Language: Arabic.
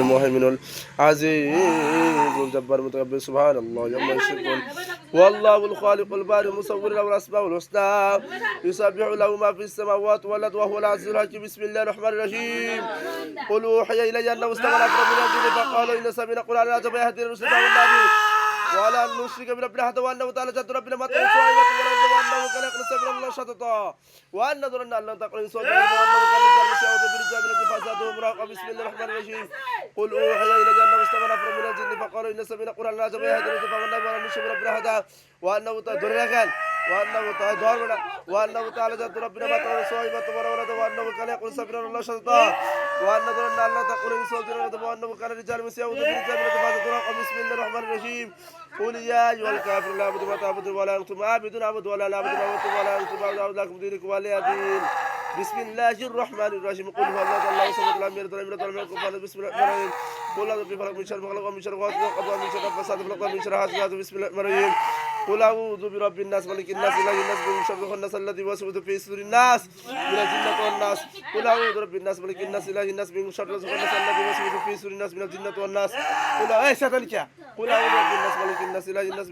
المهيمن العزيز الجبار المتكبر سبحان الله عما يشركون والله الخالق البارئ المصور له الاسماء الحسنى يسبح له ما في السماوات والارض وهو العزيز الحكيم بسم الله الرحمن الرحيم قل اوحي الي انه استمع نفر من الجن فقالوا ان سمعنا قرانا عجبا يهدي الرشد والنبي ولا نشرك بربنا احد وانه تعالى جد ربنا ما تنسوا وانه كان يقول سبحان الله شططا وان ظننا ان لن تقل انسوا وانه كان يجعل شهوة برجال من فسادهم راقا بسم الله الرحمن الرحيم قل اوحي الي انه استمع نفر من الجن فقالوا ان سمعنا قرانا عجبا يهدي الرشد والنبي ولا نشرك بربنا احد وانه تعالى وانه تعالى جد ربنا ما تنسوا وانه كان يقول سبحان الله شططا وان ظننا ان لن تقل انسوا وانه كان رجال من شهوة برجال من فسادهم راقا بسم الله الرحمن الرحيم قل يا أيها الكافرون لا أعبد ما تعبدون ولا أنتم عابدون أعبد ولا لا أعبد ما عبدتم ولا أنتم عابدون لكم دينكم ولي دين بسم الله الرحمن الرحيم قل هو الله صمد لم يلد ولم يولد ولم يكن له كفوا بسم الله الرحمن الرحيم قل أعوذ بفلق من شر ما خلق ومن شر غاسق ومن شر النفاثات في العقد ومن شر حاسد بسم الله الرحمن الرحيم قل أعوذ برب الناس ملك الناس إله الناس من شر الناس الذي يوسوس في صدور الناس من الجنة والناس قل أعوذ برب الناس ملك الناس إله الناس من شر الناس الذي يوسوس في صدور الناس من الجنة والناس قل أعوذ برب الناس ملك الناس إله الناس